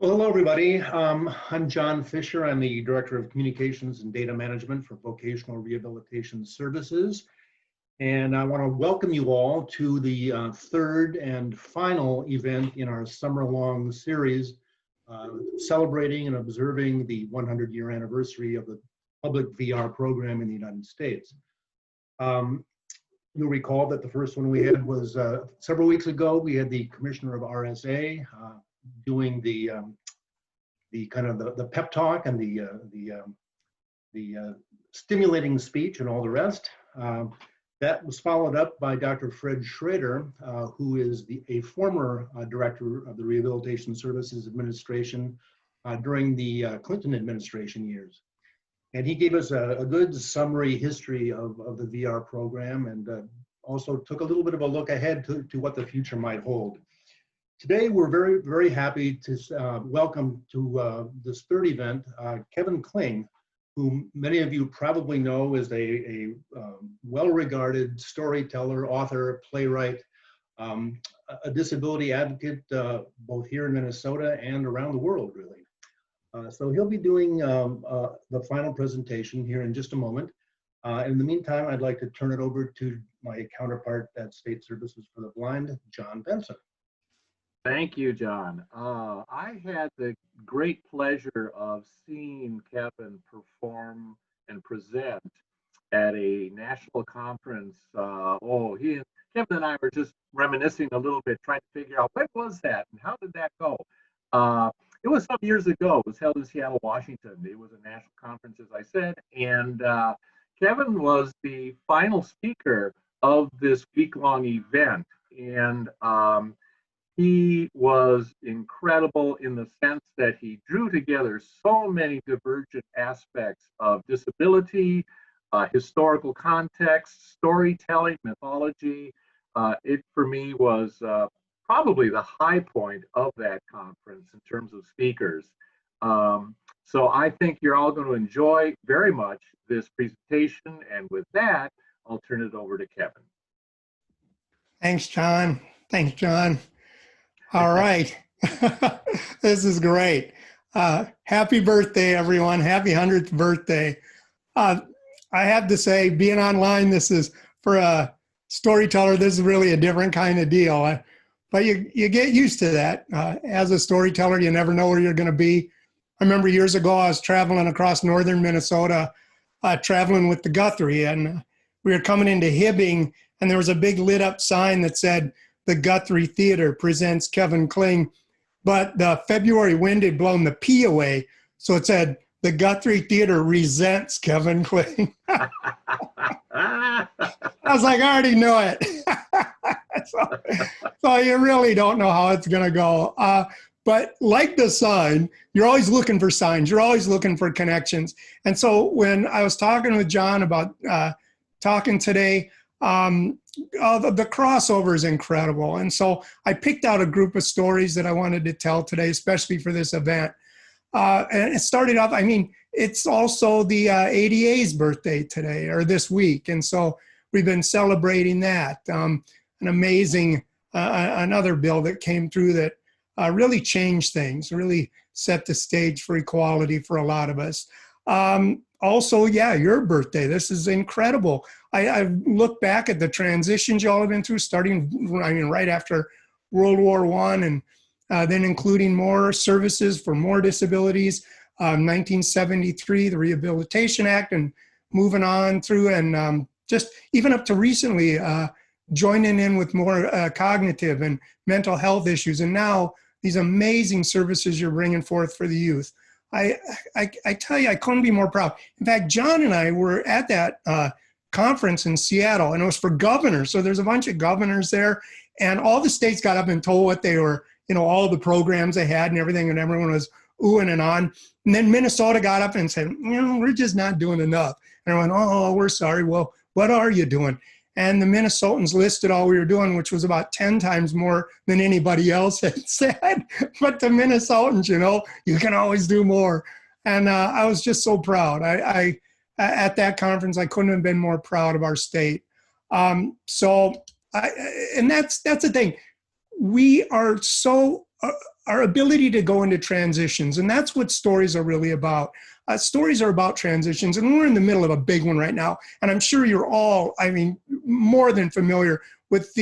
Well, hello, everybody. I'm John Fisher. I'm the Director of Communications and Data Management for Vocational Rehabilitation Services. And I want to welcome you all to the third and final event in our summer-long series, celebrating and observing the 100-year anniversary of the public VR program in the United States. You'll recall that the first one we had was several weeks ago. We had the Commissioner of RSA doing the kind of the pep talk and the stimulating speech and all the rest. That was followed up by Dr. Fred Schrader, who is a former director of the Rehabilitation Services Administration during the Clinton administration years. And he gave us a good summary history of the VR program and also took a little bit of a look ahead to what the future might hold. Today, we're very, very happy to welcome to this third event, Kevin Kling, whom many of you probably know as a well-regarded storyteller, author, playwright, a disability advocate, both here in Minnesota and around the world, really. So he'll be doing the final presentation here in just a moment. In the meantime, I'd like to turn it over to my counterpart at State Services for the Blind, John Benson. Thank you, John. I had the great pleasure of seeing Kevin perform and present at a national conference. Kevin and I were just reminiscing a little bit, trying to figure out when was that and how did that go. It was some years ago. It was held in Seattle, Washington. It was a national conference, as I said, and Kevin was the final speaker of this week-long event, and he was incredible in the sense that he drew together so many divergent aspects of disability, historical context, storytelling, mythology. It, for me, was probably the high point of that conference in terms of speakers. So I think you're all going to enjoy very much this presentation. And with that, I'll turn it over to Kevin. Thanks, John. Thanks, John. All right. This is great. Happy birthday, everyone. Happy 100th birthday. I have to say, being online, this is, for a storyteller, this is really a different kind of deal. But you get used to that. As a storyteller, you never know where you're going to be. I remember years ago, I was traveling across northern Minnesota, traveling with the Guthrie, and we were coming into Hibbing, and there was a big lit up sign that said, "The Guthrie Theater presents Kevin Kling," but the February wind had blown the P away, so it said, "The Guthrie Theater resents Kevin Kling." I was like, I already know it. so you really don't know how it's going to go. But like the sign, you're always looking for signs. You're always looking for connections. And so when I was talking with John about talking today, the crossover is incredible. And so I picked out a group of stories that I wanted to tell today, especially for this event. And it started off, I mean, it's also the ADA's birthday today, or this week. And so we've been celebrating that. An amazing, another bill that came through that really changed things, really set the stage for equality for a lot of us. Also, yeah, your birthday. This is incredible. I look back at the transitions y'all have been through, starting, I mean, right after World War I, and then including more services for more disabilities. 1973, the Rehabilitation Act, and moving on through, and just even up to recently, joining in with more cognitive and mental health issues, and now these amazing services you're bringing forth for the youth. I tell you, I couldn't be more proud. In fact, John and I were at that conference in Seattle, and it was for governors. So there's a bunch of governors there, and all the states got up and told what they were, you know, all the programs they had and everything, and everyone was oohing and on. And then Minnesota got up and said, you know, we're just not doing enough. And I went, oh, we're sorry. Well, what are you doing? And the Minnesotans listed all we were doing, which was about 10 times more than anybody else had said. But the Minnesotans, you know, you can always do more. And I was just so proud. At that conference, I couldn't have been more proud of our state. And that's the thing. We are so our ability to go into transitions. And that's what stories are really about. Stories are about transitions, and we're in the middle of a big one right now. And I'm sure you're all, I mean, more than familiar with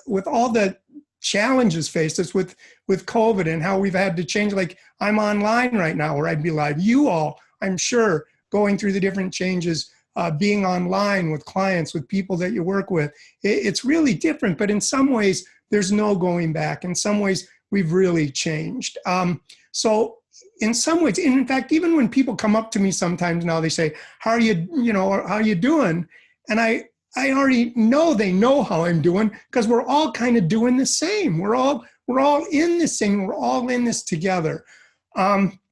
with all the challenges faced us with COVID and how we've had to change. Like, I'm online right now, or I'd be live. You all, I'm sure, going through the different changes, being online with clients, with people that you work with. It's really different, but in some ways, there's no going back. In some ways, we've really changed. So in some ways, in fact, even when people come up to me sometimes now, they say, how are you, how are you doing? And I already know they know how I'm doing, because we're all kind of doing the same. We're all in this thing. We're all in this together.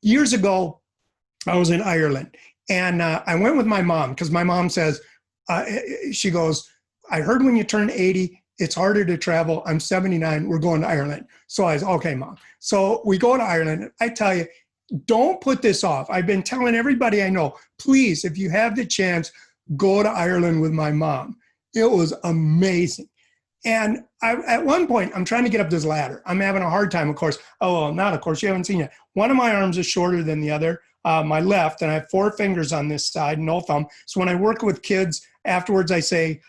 Years ago, I was in Ireland, and I went with my mom, because my mom says, she goes, I heard when you turn 80, it's harder to travel. I'm 79. We're going to Ireland. So I was, okay, Mom. So we go to Ireland. I tell you, don't put this off. I've been telling everybody I know, please, if you have the chance, go to Ireland with my mom. It was amazing. And at one point, I'm trying to get up this ladder. I'm having a hard time, of course. Oh, well, not of course. You haven't seen it. One of my arms is shorter than the other, my left, and I have 4 fingers on this side, no thumb. So when I work with kids, afterwards I say,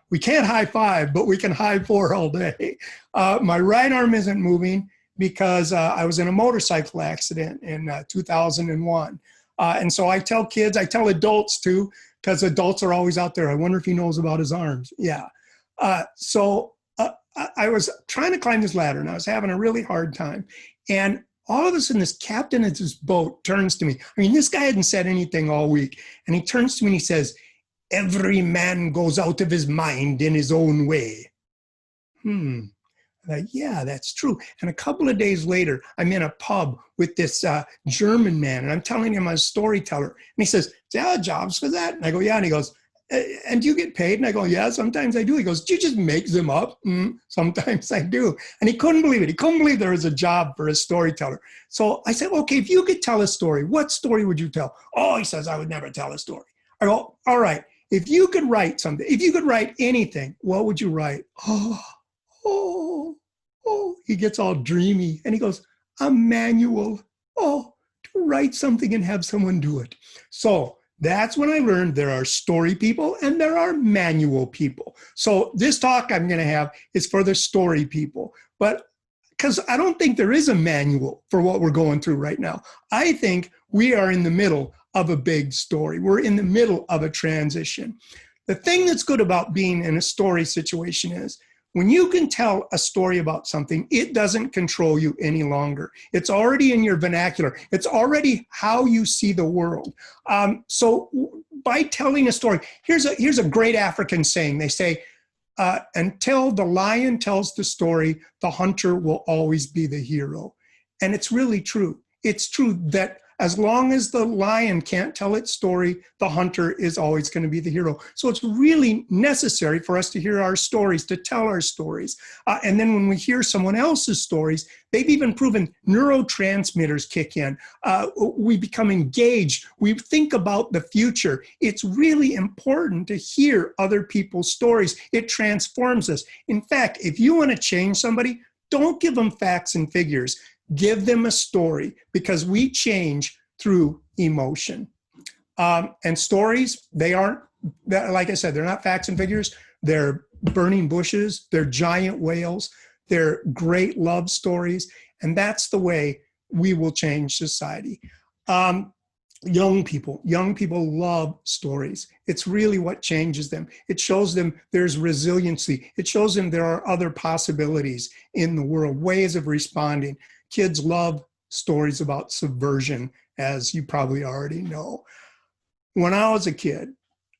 we can't high five, but we can high 4 all day. My right arm isn't moving because I was in a motorcycle accident in 2001. And so I tell kids, I tell adults too, because adults are always out there. I wonder if he knows about his arms. Yeah. So I was trying to climb this ladder, and I was having a really hard time. And all of a sudden, this captain of this boat turns to me. I mean, this guy hadn't said anything all week. And he turns to me and he says, every man goes out of his mind in his own way. Yeah, that's true. And a couple of days later, I'm in a pub with this German man, and I'm telling him I'm a storyteller. And he says, do you have jobs for that? And I go, yeah. And he goes, and do you get paid? And I go, yeah, sometimes I do. He goes, do you just make them up? Sometimes I do. And he couldn't believe it. He couldn't believe there was a job for a storyteller. So I said, okay, if you could tell a story, what story would you tell? Oh, he says, I would never tell a story. I go, all right, if you could write something, if you could write anything, what would you write? Oh, he gets all dreamy, and he goes, a manual. Oh, to write something and have someone do it. So that's when I learned there are story people and there are manual people. So this talk I'm going to have is for the story people, but because I don't think there is a manual for what we're going through right now. I think we are in the middle of a big story. We're in the middle of a transition. The thing that's good about being in a story situation is when you can tell a story about something, it doesn't control you any longer. It's already in your vernacular. It's already how you see the world. So by telling a story, here's a great African saying. They say, until the lion tells the story, the hunter will always be the hero. And it's really true. It's true that as long as the lion can't tell its story, the hunter is always going to be the hero. So it's really necessary for us to hear our stories, to tell our stories. And then when we hear someone else's stories, they've even proven neurotransmitters kick in. We become engaged. We think about the future. It's really important to hear other people's stories. It transforms us. In fact, if you want to change somebody, don't give them facts and figures. Give them a story, because we change through emotion. And stories, they aren't, like I said, they're not facts and figures. They're burning bushes. They're giant whales. They're great love stories. And that's the way we will change society. Young people love stories. It's really what changes them. It shows them there's resiliency. It shows them there are other possibilities in the world, ways of responding. Kids love stories about subversion, as you probably already know. When I was a kid,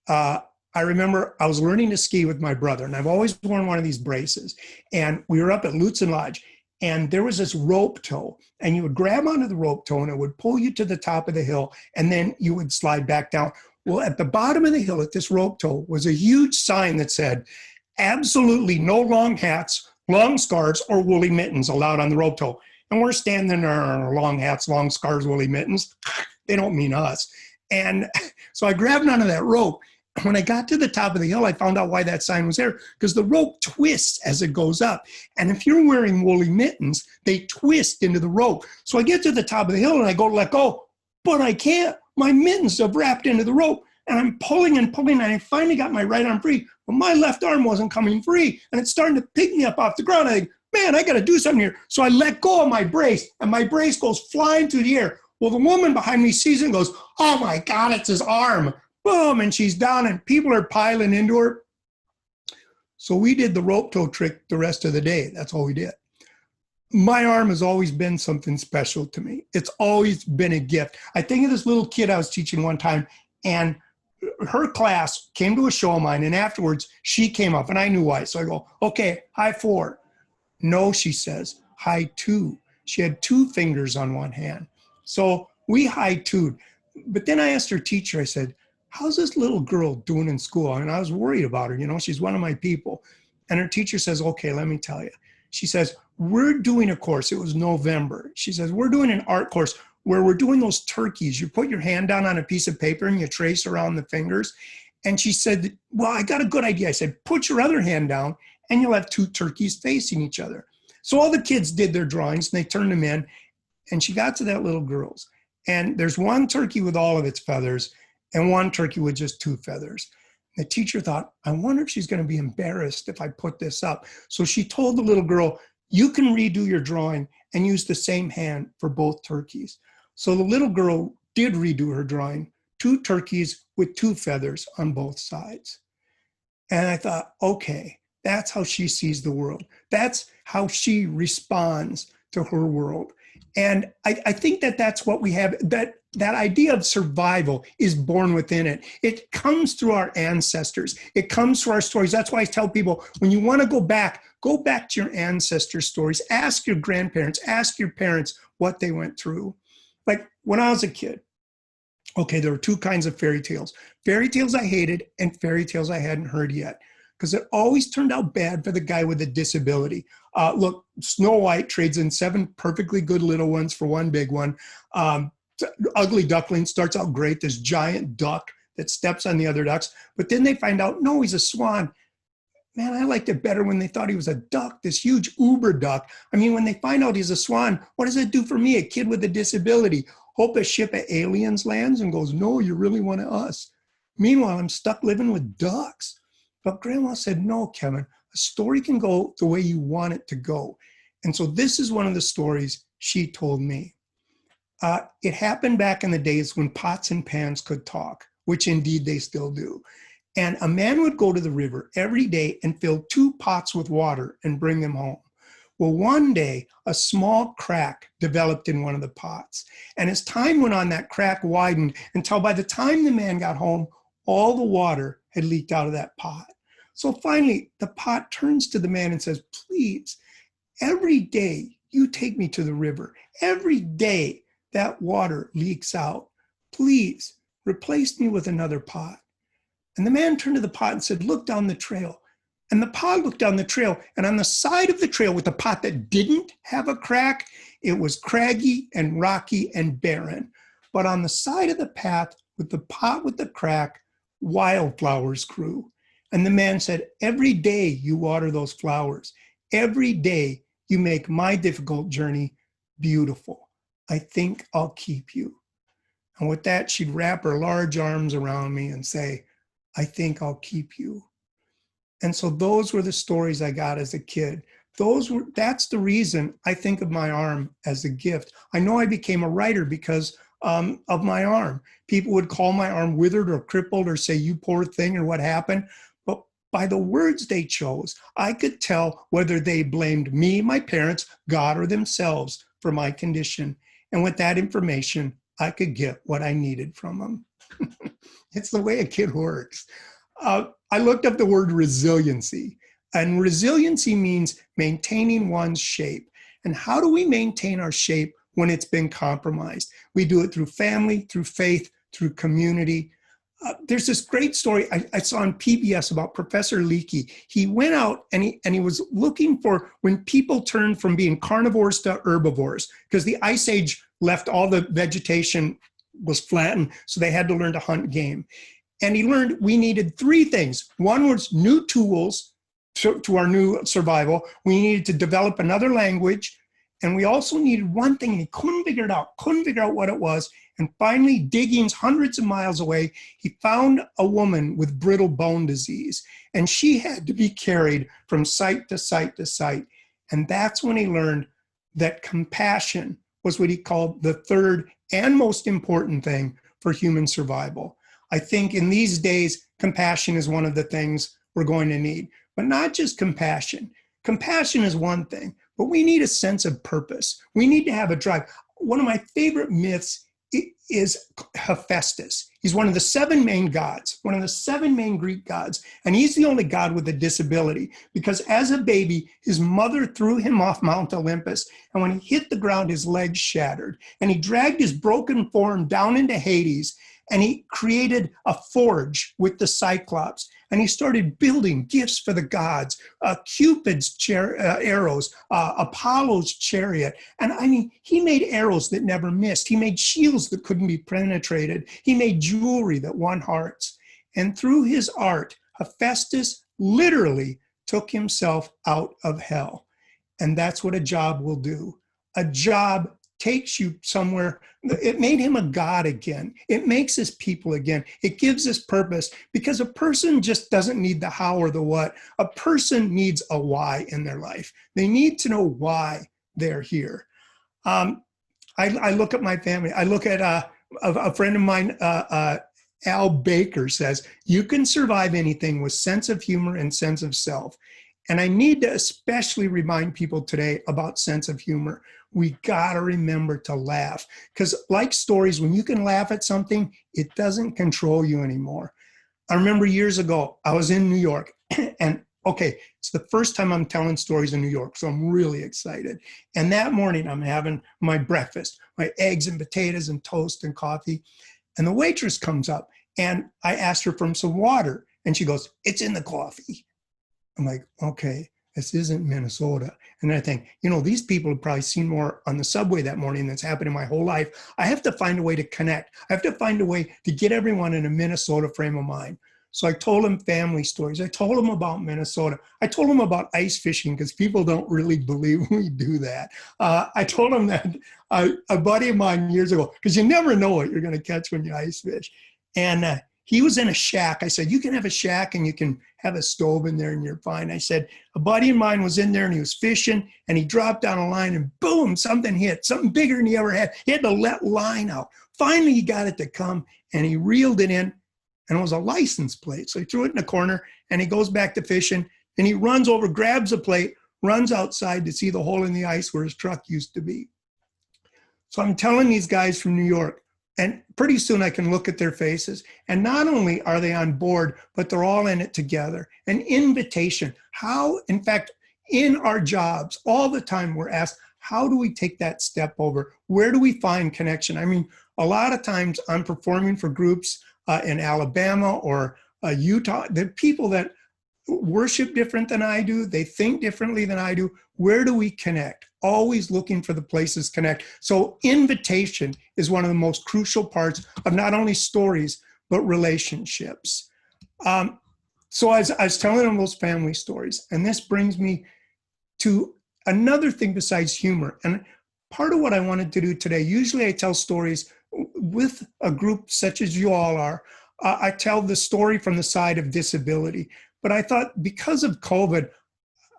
I remember I was learning to ski with my brother, and I've always worn one of these braces. And we were up at Lutzen Lodge, and there was this rope tow, and you would grab onto the rope tow, and it would pull you to the top of the hill, and then you would slide back down. Well, at the bottom of the hill at this rope tow was a huge sign that said, absolutely no long hats, long scarves, or woolly mittens allowed on the rope tow. And we're standing there in our long hats, long scarves, woolly mittens. They don't mean us. And so I grabbed onto that rope, When I got to the top of the hill, I found out why that sign was there, because the rope twists as it goes up. And if you're wearing woolly mittens, they twist into the rope. So I get to the top of the hill and I go to let go, but I can't. My mittens have wrapped into the rope and I'm pulling and pulling, and I finally got my right arm free, but my left arm wasn't coming free and it's starting to pick me up off the ground. I think, man, I got to do something here. So I let go of my brace and my brace goes flying through the air. Well, the woman behind me sees it and goes, oh my God, it's his arm. Boom, and she's down and people are piling into her. So we did the rope tow trick the rest of the day. That's all we did. My arm has always been something special to me. It's always been a gift. I think of this little kid I was teaching one time, and her class came to a show of mine, and afterwards she came up and I knew why. So I go, okay, high 4. No, she says, high 2. She had 2 fingers on one hand. So we high 2'd. But then I asked her teacher, I said, how's this little girl doing in school? And I was worried about her, you know, she's one of my people. And her teacher says, okay, let me tell you. She says, we're doing a course. It was November. She says, we're doing an art course where we're doing those turkeys. You put your hand down on a piece of paper and you trace around the fingers. And she said, well, I got a good idea. I said, put your other hand down and you'll have 2 turkeys facing each other. So all the kids did their drawings and they turned them in. And she got to that little girl's. And there's one turkey with all of its feathers and one turkey with just 2 feathers. The teacher thought, I wonder if she's going to be embarrassed if I put this up. So she told the little girl, you can redo your drawing and use the same hand for both turkeys. So the little girl did redo her drawing, 2 turkeys with 2 feathers on both sides. And I thought, okay, that's how she sees the world. That's how she responds to her world. And I think that that's what we have, that idea of survival is born within it. It comes through our ancestors. It comes through our stories. That's why I tell people, when you want to go back to your ancestor stories. Ask your grandparents, ask your parents what they went through. Like when I was a kid, okay, there were 2 kinds of fairy tales. Fairy tales I hated and fairy tales I hadn't heard yet, because it always turned out bad for the guy with a disability. Look, Snow White trades in 7 perfectly good little ones for 1 big one. Ugly Duckling starts out great, this giant duck that steps on the other ducks, but then they find out, no, he's a swan. Man, I liked it better when they thought he was a duck, this huge uber duck. I mean, when they find out he's a swan, what does it do for me, a kid with a disability? Hope a ship of aliens lands and goes, no, you're really one of us. Meanwhile, I'm stuck living with ducks. But Grandma said, no, Kevin, a story can go the way you want it to go. And so this is one of the stories she told me. It happened back in the days when pots and pans could talk, which indeed they still do. And a man would go to the river every day and fill 2 pots with water and bring them home. Well, one day, a small crack developed in one of the pots. And as time went on, that crack widened until by the time the man got home, all the water had leaked out of that pot. So finally, the pot turns to the man and says, please, every day you take me to the river. Every day that water leaks out. Please replace me with another pot. And the man turned to the pot and said, look down the trail. And the pot looked down the trail, and on the side of the trail with the pot that didn't have a crack, it was craggy and rocky and barren. But on the side of the path with the pot with the crack, wildflowers grew. And the man said, every day you water those flowers. Every day you make my difficult journey beautiful. I think I'll keep you. And with that, she'd wrap her large arms around me and say, I think I'll keep you. And so those were the stories I got as a kid. That's the reason I think of my arm as a gift. I know I became a writer because of my arm. People would call my arm withered or crippled or say, you poor thing, or what happened. But by the words they chose, I could tell whether they blamed me, my parents, God, or themselves for my condition. And with that information, I could get what I needed from them. It's the way a kid works. I looked up the word resiliency, and resiliency means maintaining one's shape. And how do we maintain our shape when it's been compromised? We do it through family, through faith, through community. There's this great story I saw on PBS about Professor Leakey. He went out and he was looking for when people turned from being carnivores to herbivores, because the Ice Age left all the vegetation was flattened, so they had to learn to hunt game. And he learned we needed three things. One was new tools to our new survival. We needed to develop another language. And we also needed one thing, and he couldn't figure it out, what it was. And finally, digging hundreds of miles away, he found a woman with brittle bone disease. And she had to be carried from site to site to site. And that's when he learned that compassion was what he called the third and most important thing for human survival. I think in these days, compassion is one of the things we're going to need, but not just compassion. Compassion is one thing, but we need a sense of purpose. We need to have a drive. One of my favorite myths is Hephaestus. He's one of the seven main gods, one of the seven main Greek gods, and he's the only god with a disability because as a baby, his mother threw him off Mount Olympus, and when he hit the ground, his legs shattered, and he dragged his broken form down into Hades, and he created a forge with the Cyclops, and he started building gifts for the gods, Cupid's arrows, Apollo's chariot. And I mean, he made arrows that never missed. He made shields that couldn't be penetrated. He made jewelry that won hearts. And through his art, Hephaestus literally took himself out of hell. And that's what a job will do. A job takes you somewhere. It made him a god again. It makes us people again. It gives us purpose because a person just doesn't need the how or the what. A person needs a why in their life. They need to know why they're here. I look at my family. I look at a friend of mine, Al Baker says, you can survive anything with sense of humor and sense of self. And I need to especially remind people today about sense of humor. We gotta remember to laugh because like stories, when you can laugh at something, it doesn't control you anymore. I remember years ago, I was in New York and okay, it's the first time I'm telling stories in New York, so I'm really excited. And that morning I'm having my breakfast, my eggs and potatoes and toast and coffee. And the waitress comes up and I asked her for some water and she goes, it's in the coffee. I'm like, okay, this isn't Minnesota. And then I think, you know, these people have probably seen more on the subway that morning that's happened in my whole life. I have to find a way to connect. I have to find a way to get everyone in a Minnesota frame of mind. So I told them family stories. I told them about Minnesota. I told them about ice fishing because people don't really believe we do that. I told them that a buddy of mine years ago, because you never know what you're going to catch when you ice fish. And he was in a shack. I said, you can have a shack and you can have a stove in there and you're fine. I said, a buddy of mine was in there and he was fishing and he dropped down a line and boom, something hit, something bigger than he ever had. He had to let line out. Finally, he got it to come and he reeled it in and it was a license plate. So he threw it in the corner and he goes back to fishing and he runs over, grabs a plate, runs outside to see the hole in the ice where his truck used to be. So I'm telling these guys from New York, and pretty soon I can look at their faces. And not only are they on board, but they're all in it together. An invitation. How, in fact, in our jobs, all the time we're asked, how do we take that step over? Where do we find connection? I mean, a lot of times I'm performing for groups in Alabama or Utah. The people that worship different than I do, they think differently than I do. Where do we connect? Always looking for the places connect. So invitation is one of the most crucial parts of not only stories, but relationships. So I was telling them those family stories, and this brings me to another thing besides humor. And part of what I wanted to do today, usually I tell stories with a group such as you all are. I tell the story from the side of disability. But I thought because of COVID,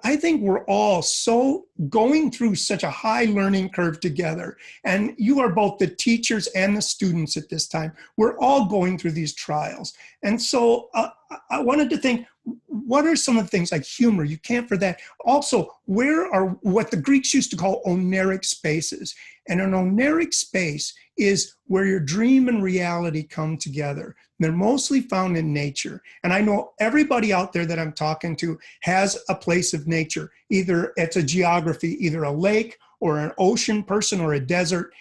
I think we're all so going through such a high learning curve together. And you are both the teachers and the students at this time. We're all going through these trials. And so I wanted to think, what are some of the things like humor? You can't for that. Also, where are what the Greeks used to call oneric spaces? And an oneric space is where your dream and reality come together. They're mostly found in nature. And I know everybody out there that I'm talking to has a place of nature. Either it's a geography, either a lake or an ocean person or a desert.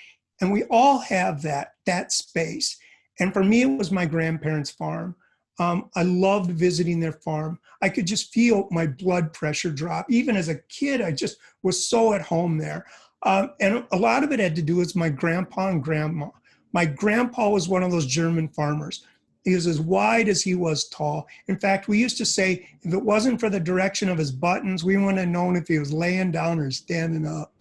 And we all have that space. And for me, it was my grandparents' farm. I loved visiting their farm. I could just feel my blood pressure drop. Even as a kid, I just was so at home there. And a lot of it had to do with my grandpa and grandma. My grandpa was one of those German farmers. He was as wide as he was tall. In fact, we used to say, if it wasn't for the direction of his buttons, we wouldn't have known if he was laying down or standing up.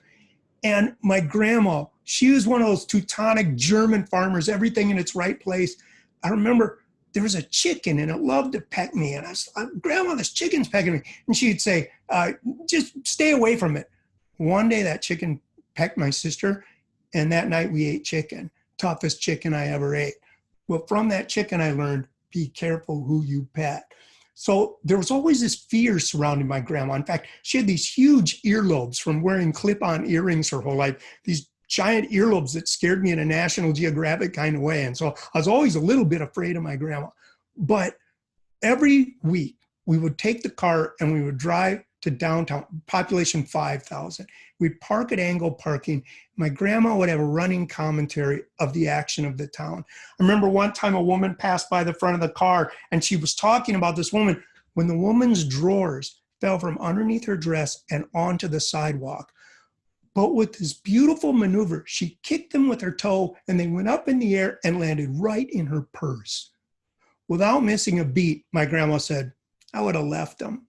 And my grandma, she was one of those Teutonic German farmers, everything in its right place. I remember there was a chicken and it loved to peck me. And I was, Grandma, this chicken's pecking me. And she'd say, just stay away from it. One day that chicken pecked my sister, and that night we ate chicken. Toughest chicken I ever ate. Well, from that chicken, I learned, be careful who you pet. So there was always this fear surrounding my grandma. In fact, she had these huge earlobes from wearing clip-on earrings her whole life, these giant earlobes that scared me in a National Geographic kind of way. And so I was always a little bit afraid of my grandma. But every week we would take the car and we would drive to downtown, population 5,000. We'd park at Angle Parking. My grandma would have a running commentary of the action of the town. I remember one time a woman passed by the front of the car and she was talking about this woman when the woman's drawers fell from underneath her dress and onto the sidewalk. But with this beautiful maneuver, she kicked them with her toe and they went up in the air and landed right in her purse. Without missing a beat, my grandma said, I would have left them.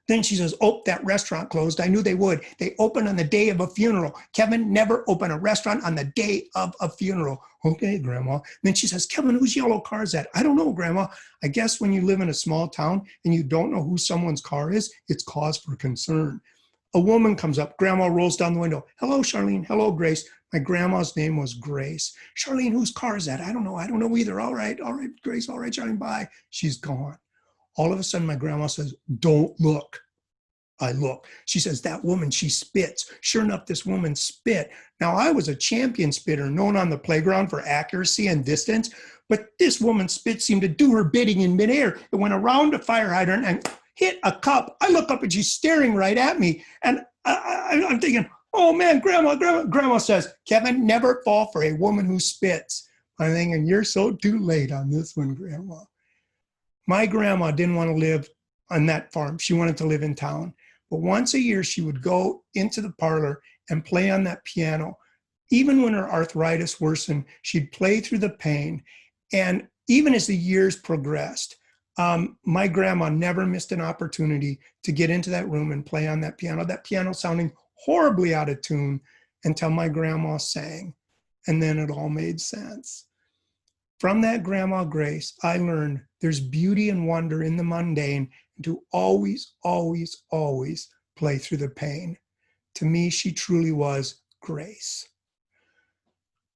Then she says, oh, that restaurant closed. I knew they would. They opened on the day of a funeral. Kevin, never open a restaurant on the day of a funeral. Okay, Grandma. Then she says, Kevin, whose yellow car is that? I don't know, Grandma. I guess when you live in a small town and you don't know who someone's car is, it's cause for concern. A woman comes up. Grandma rolls down the window. Hello, Charlene. Hello, Grace. My grandma's name was Grace. Charlene, whose car is that? I don't know. I don't know either. All right, Grace. All right, Charlene, bye. She's gone. All of a sudden, my grandma says, don't look. I look. She says, that woman, she spits. Sure enough, this woman spit. Now, I was a champion spitter, known on the playground for accuracy and distance, but this woman's spit seemed to do her bidding in midair. It went around the fire hydrant and hit a cup. I look up and she's staring right at me. And I'm thinking, oh man, Grandma says, Kevin, never fall for a woman who spits. I'm thinking, you're so too late on this one, Grandma. My grandma didn't want to live on that farm. She wanted to live in town. But once a year, she would go into the parlor and play on that piano. Even when her arthritis worsened, she'd play through the pain. And even as the years progressed, my grandma never missed an opportunity to get into that room and play on that piano sounding horribly out of tune until my grandma sang. And then it all made sense. From that Grandma Grace, I learned there's beauty and wonder in the mundane and to always, always, always play through the pain. To me, she truly was Grace.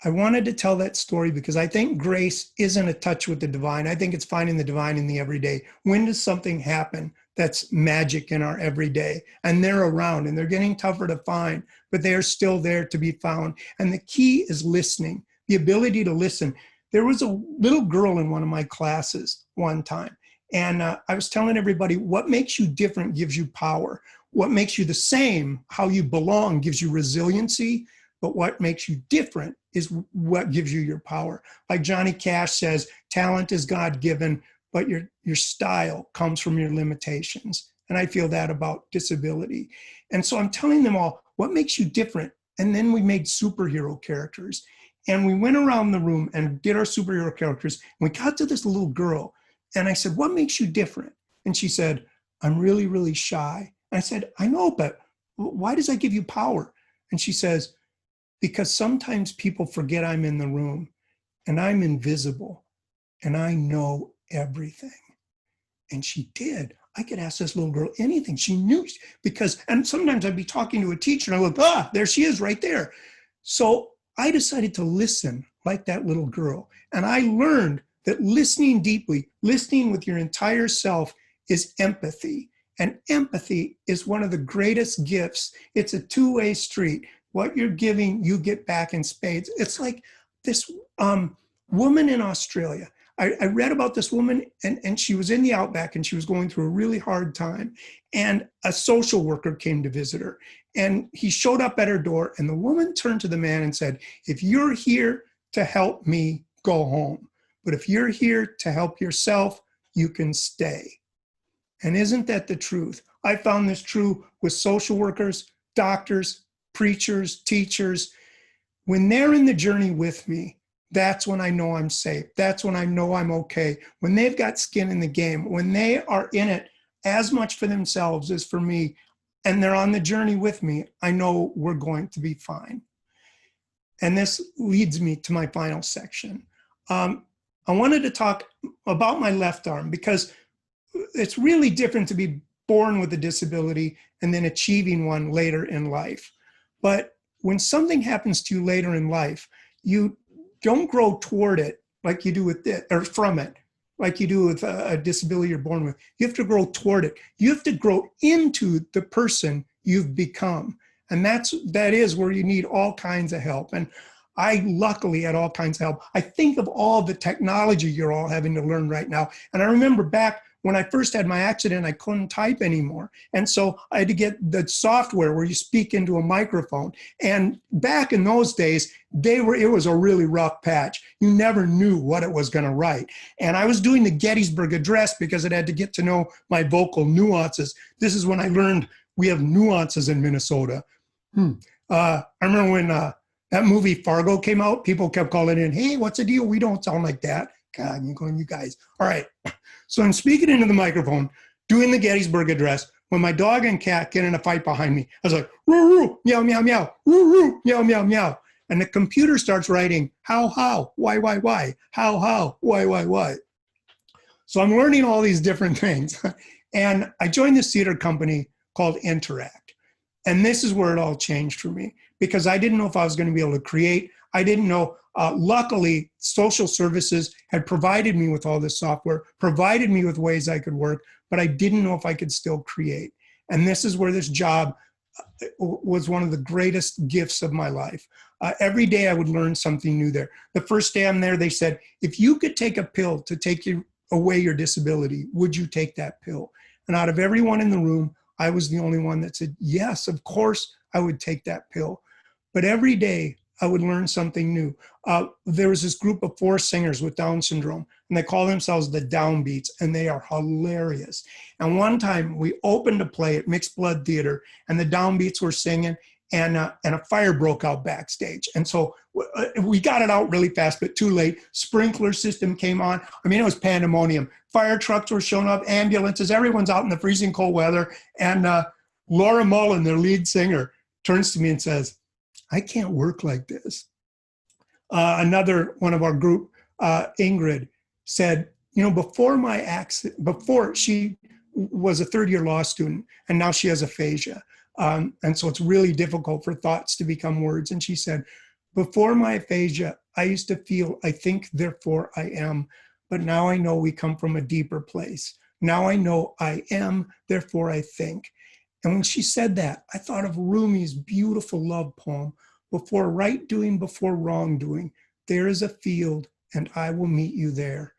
I wanted to tell that story because I think grace isn't a touch with the divine. I think it's finding the divine in the everyday. When does something happen that's magic in our everyday? And they're around and they're getting tougher to find, but they're still there to be found. And the key is listening, the ability to listen. There was a little girl in one of my classes one time, and I was telling everybody, what makes you different gives you power. What makes you the same, how you belong, gives you resiliency, but what makes you different is what gives you your power. Like Johnny Cash says, talent is God-given, but your style comes from your limitations. And I feel that about disability. And so I'm telling them all, what makes you different? And then we made superhero characters. And we went around the room and did our superhero characters. And we got to this little girl. And I said, what makes you different? And she said, I'm really, really shy. And I said, I know, but why does that give you power? And she says, because sometimes people forget I'm in the room and I'm invisible and I know everything. And she did. I could ask this little girl anything. She knew because, and sometimes I'd be talking to a teacher and I look, there she is right there. So I decided to listen like that little girl. And I learned that listening deeply, listening with your entire self is empathy. And empathy is one of the greatest gifts. It's a two-way street. What you're giving, you get back in spades. It's like this woman in Australia. I read about this woman and she was in the outback and she was going through a really hard time. And a social worker came to visit her. And he showed up at her door and the woman turned to the man and said, if you're here to help me, go home. But if you're here to help yourself, you can stay. And isn't that the truth? I found this true with social workers, doctors, preachers, teachers. When they're in the journey with me, that's when I know I'm safe. That's when I know I'm okay. When they've got skin in the game, when they are in it as much for themselves as for me, and they're on the journey with me, I know we're going to be fine. And this leads me to my final section. I wanted to talk about my left arm because it's really different to be born with a disability and then achieving one later in life. But when something happens to you later in life, you don't grow toward it like you do with it, or from it, like you do with a disability you're born with. You have to grow toward it. You have to grow into the person you've become. And that is where you need all kinds of help. And I luckily had all kinds of help. I think of all the technology you're all having to learn right now. And I remember back when I first had my accident, I couldn't type anymore. And so I had to get the software where you speak into a microphone. And back in those days, it was a really rough patch. You never knew what it was going to write. And I was doing the Gettysburg Address because it had to get to know my vocal nuances. This is when I learned we have nuances in Minnesota. I remember when that movie Fargo came out, people kept calling in, hey, what's the deal? We don't sound like that. God, you're going, you guys. All right. So I'm speaking into the microphone, doing the Gettysburg Address. When my dog and cat get in a fight behind me, I was like, roo, roo, meow, meow, meow, roo, roo, meow, meow, meow. And the computer starts writing, how, why, how, why. So I'm learning all these different things. And I joined this theater company called Interact. And this is where it all changed for me because I didn't know if I was going to be able to create. I didn't know. Luckily, social services had provided me with all this software, provided me with ways I could work, but I didn't know if I could still create. And this is where this job was one of the greatest gifts of my life. Every day I would learn something new there. The first day I'm there, they said, if you could take a pill to take away your disability, would you take that pill? And out of everyone in the room, I was the only one that said, yes, of course I would take that pill. But every day I would learn something new. There was this group of 4 singers with Down syndrome, and they call themselves the Downbeats, and they are hilarious. And one time we opened a play at Mixed Blood Theater, and the Downbeats were singing, and a fire broke out backstage. And so we got it out really fast, but too late. Sprinkler system came on. I mean, it was pandemonium. Fire trucks were showing up, ambulances, everyone's out in the freezing cold weather. And Laura Mullen, their lead singer, turns to me and says, I can't work like this. Another one of our group, Ingrid, said, you know, before my accident, before she was a third-year law student, and now she has aphasia. And so it's really difficult for thoughts to become words. And she said, before my aphasia, I used to feel, I think, therefore I am. But now I know we come from a deeper place. Now I know I am, therefore I think. And when she said that, I thought of Rumi's beautiful love poem, before right doing, before wrongdoing, there is a field and I will meet you there.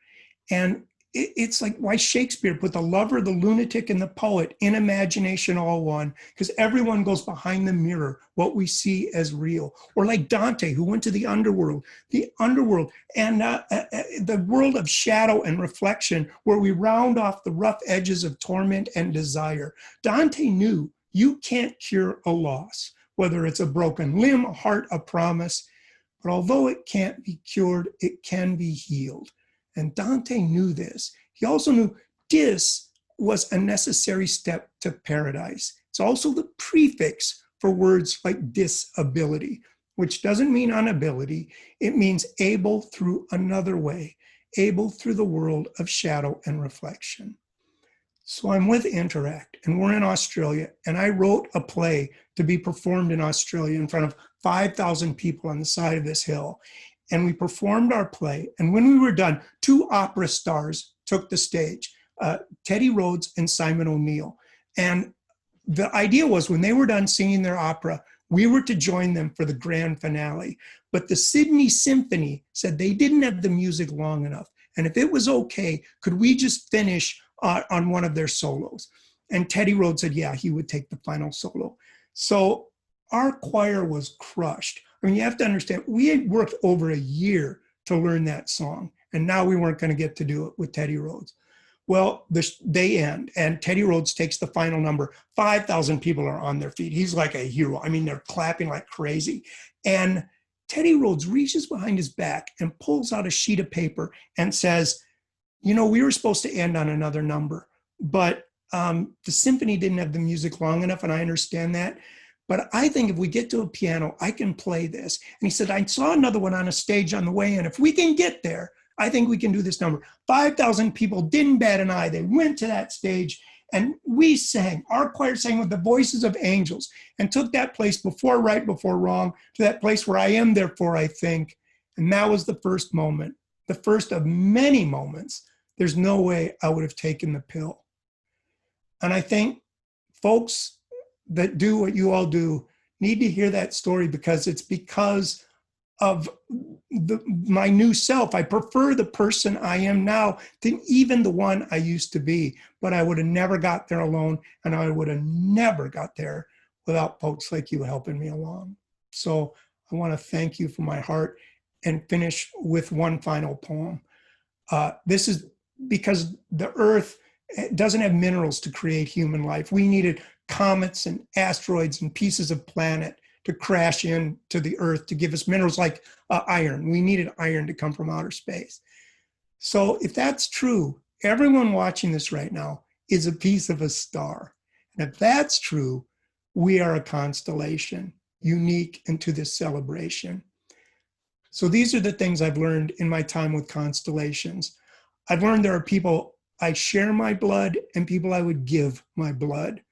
And it's like why Shakespeare put the lover, the lunatic, and the poet in imagination all one, because everyone goes behind the mirror, what we see as real. Or like Dante, who went to the underworld and the world of shadow and reflection, where we round off the rough edges of torment and desire. Dante knew you can't cure a loss, whether it's a broken limb, a heart, a promise, but although it can't be cured, it can be healed. And Dante knew this. He also knew dis was a necessary step to paradise. It's also the prefix for words like disability, which doesn't mean inability. It means able through another way, able through the world of shadow and reflection. So I'm with Interact, and we're in Australia, and I wrote a play to be performed in Australia in front of 5,000 people on the side of this hill. And we performed our play. And when we were done, 2 opera stars took the stage, Teddy Rhodes and Simon O'Neill. And the idea was when they were done singing their opera, we were to join them for the grand finale. But the Sydney Symphony said they didn't have the music long enough. And if it was okay, could we just finish on one of their solos? And Teddy Rhodes said, yeah, he would take the final solo. So our choir was crushed. I mean, you have to understand, we had worked over a year to learn that song, and now we weren't going to get to do it with Teddy Rhodes. Well, they end, and Teddy Rhodes takes the final number. 5,000 people are on their feet. He's like a hero. I mean, they're clapping like crazy. And Teddy Rhodes reaches behind his back and pulls out a sheet of paper and says, you know, we were supposed to end on another number, but the symphony didn't have the music long enough, and I understand that. But I think if we get to a piano, I can play this. And he said, I saw another one on a stage on the way in. If we can get there, I think we can do this number. 5,000 people didn't bat an eye. They went to that stage, and we sang. Our choir sang with the voices of angels and took that place before right, before wrong, to that place where I am, therefore I think. And that was the first moment, the first of many moments. There's no way I would have taken the pill. And I think folks that do what you all do need to hear that story, because it's because of my new self. I prefer the person I am now than even the one I used to be, but I would have never got there alone, and I would have never got there without folks like you helping me along. So I want to thank you from my heart and finish with one final poem. This is because the earth doesn't have minerals to create human life. We needed comets and asteroids and pieces of planet to crash into the earth to give us minerals like iron. We needed iron to come from outer space. So if that's true, everyone watching this right now is a piece of a star. And if that's true, we are a constellation, unique into this celebration. So these are the things I've learned in my time with constellations. I've learned there are people I share my blood and people I would give my blood.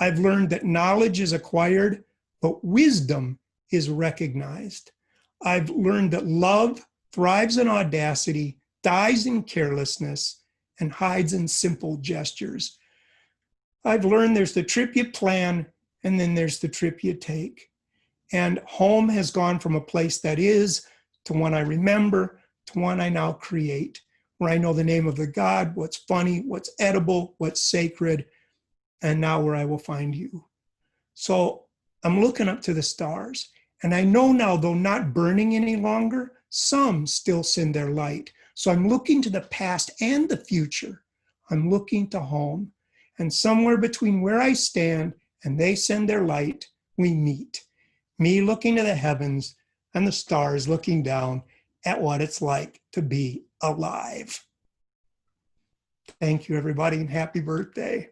I've learned that knowledge is acquired, but wisdom is recognized. I've learned that love thrives in audacity, dies in carelessness, and hides in simple gestures. I've learned there's the trip you plan, and then there's the trip you take. And home has gone from a place that is to one I remember to one I now create, where I know the name of the God, what's funny, what's edible, what's sacred, and now where I will find you. So I'm looking up to the stars, and I know now, though not burning any longer, some still send their light. So I'm looking to the past and the future. I'm looking to home, and somewhere between where I stand and they send their light, we meet. Me looking to the heavens and the stars looking down at what it's like to be alive. Thank you, everybody, and happy birthday.